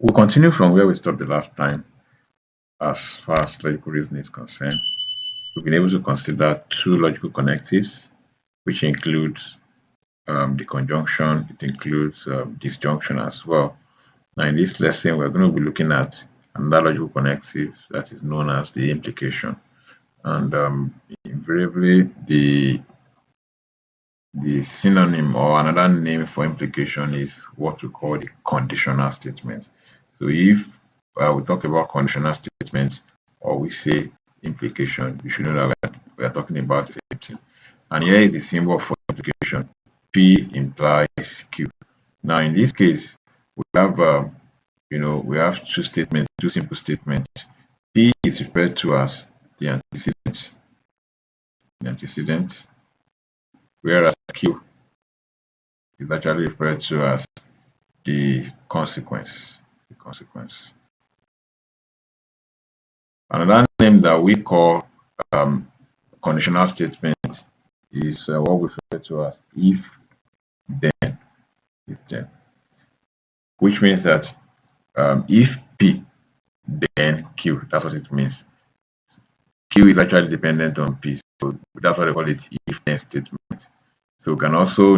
We'll continue from where we stopped the last time as far as logical reasoning is concerned. We've been able to consider two logical connectives, which includes the conjunction, it includes disjunction as well. Now, in this lesson, we're going to be looking at another logical connective that is known as the implication. And invariably, the synonym or another name for implication is what we call the conditional statement. So if we talk about conditional statement or we say implication, you should know that we are talking about the same thing. And here is the symbol for implication. P implies Q. Now in this case, we have we have two statements, two simple statements. P is referred to as the antecedent, whereas Q is actually referred to as the consequence. Another name that we call conditional statement is what we refer to as if then, which means that if P then Q, that's what it means. Q is actually dependent on P, so that's why they call it if then statement. So we can also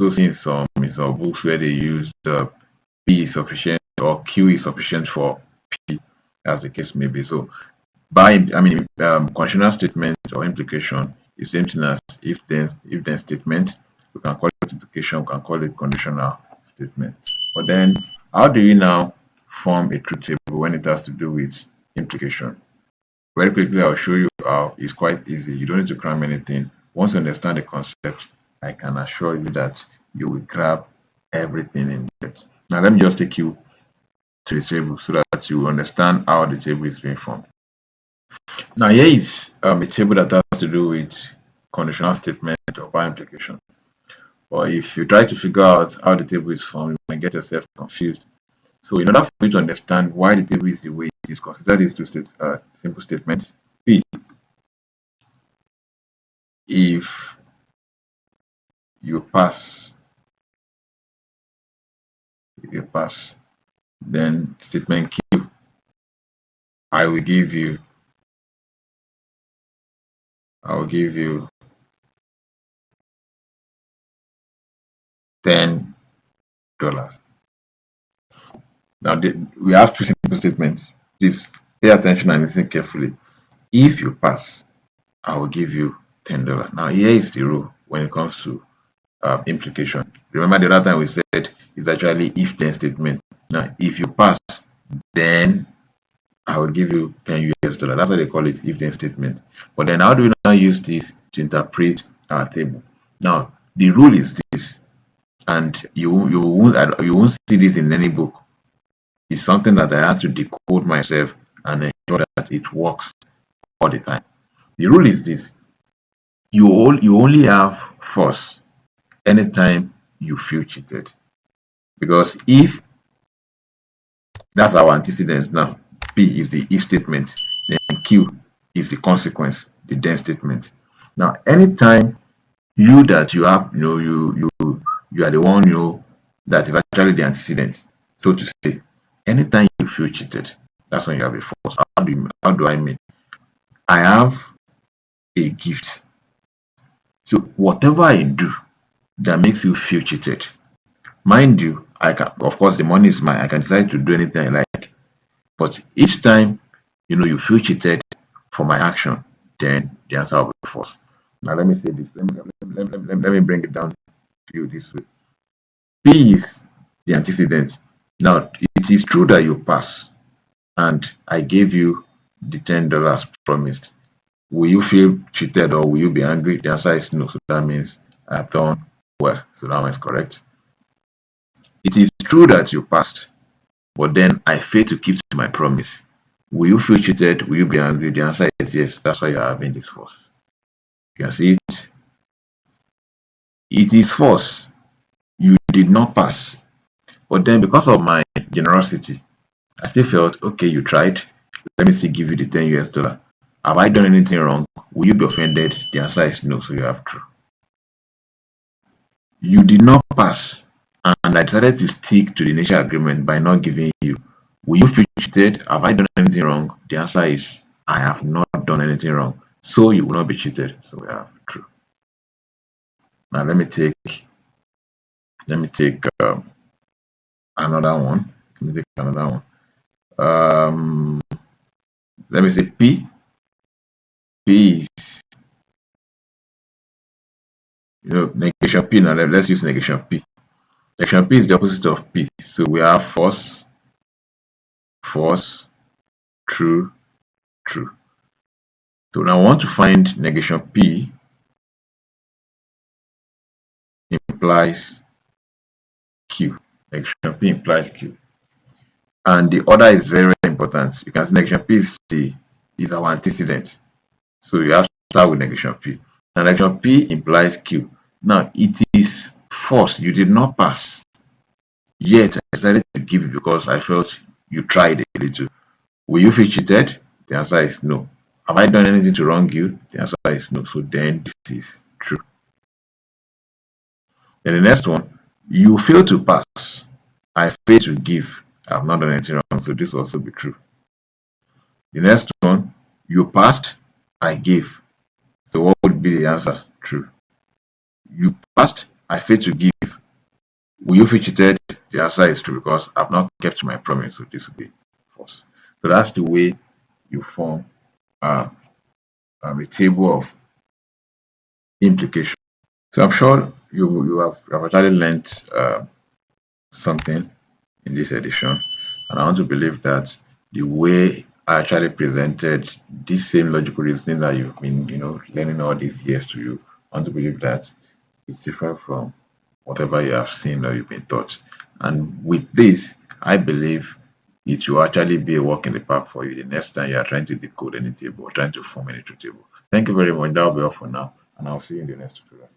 see in some books where they use P is sufficient or Q is sufficient for P, as the case may be. So conditional statement or implication is the same thing as if then statement. We can call it implication, we can call it conditional statement. But then how do you now form a truth table when it has to do with implication? Very quickly, I'll show you how. It's quite easy. You don't need to cram anything. Once you understand the concept, I can assure you that you will grab everything in depth. Now, let me just take you to the table so that you understand how the table is being formed. Now, here is a table that has to do with conditional statement or by implication. Or if you try to figure out how the table is formed, you might get yourself confused. So in order for you to understand why the table is the way it is, consider these two simple statements. P, if you pass, then statement Q, I will give you $10. Now we have two simple statements. Please pay attention and listen carefully. If you pass, I will give you $10. Now here is the rule when it comes to implication. Remember the other time we said it's actually if then statement. Now if you pass, then I will give you $10. That's why they call it if then statement. But then how do we now use this to interpret our table? Now the rule is this, and you won't see this in any book. It's something that I have to decode myself and ensure that it works all the time. The rule is this: you only have force anytime you feel cheated, because if that's our antecedent now, P is the if statement, then Q is the consequence, the then statement. Now anytime you are the one that is actually the antecedent, so to say, anytime you feel cheated, that's when you have a force. How do I mean? I have a gift. So whatever I do that makes you feel cheated, mind you, of course the money is mine. I can decide to do anything I like. But each time you feel cheated for my action, then the answer will be force. Now let me say this. Let me bring it down to you this way. P is the antecedent. Now it is true that you pass and I gave you the $10 promised. Will you feel cheated or will you be angry? The answer is no. So that means I've done well. So that one is correct. It is true that you passed, but then I failed to keep to my promise. Will you feel cheated? Will you be angry? The answer is yes. That's why you're having this force. You can see it. It is force. You did not pass. But then because of my generosity, I still felt, okay, you tried. Let me still give you the $10. Have I done anything wrong? Will you be offended? The answer is no, so you have true. You did not pass, and I decided to stick to the initial agreement by not giving you, will you feel cheated? Have I done anything wrong? The answer is I have not done anything wrong. So you will not be cheated. So we have true. Now let me take another one. Let me take another one. Um, let me say P. P is negation P. Now let's use negation P. Negation P is the opposite of P. So we have false, false, true, true. So now I want to find negation P implies Q. Negation P implies Q. And the order is very, very important. You can see negation P is our antecedent. So you have to start with negation P. Now negation P implies Q. Now it is false. You did not pass. Yet I decided to give you because I felt you tried a little. Will you feel cheated? The answer is no. Have I done anything to wrong you? The answer is no. So then this is true. Then the next one, you fail to pass. I fail to give. I have not done anything wrong. So this will also be true. The next one, you passed. I gave. So what would be the answer? True. You passed. I failed to give. Will you feel cheated? The answer is true because I've not kept my promise. So this will be false. So that's the way you form uh, a table of implication. So I'm sure you have actually learned something in this edition, and I want to believe that the way I actually presented this same logical reasoning that you've been learning all these years to you, I want to believe that it's different from whatever you have seen or you've been taught. And with this, I believe it will actually be a walk in the park for you the next time you are trying to decode any table or trying to form any truth table. Thank you very much. That will be all for now, and I'll see you in the next tutorial.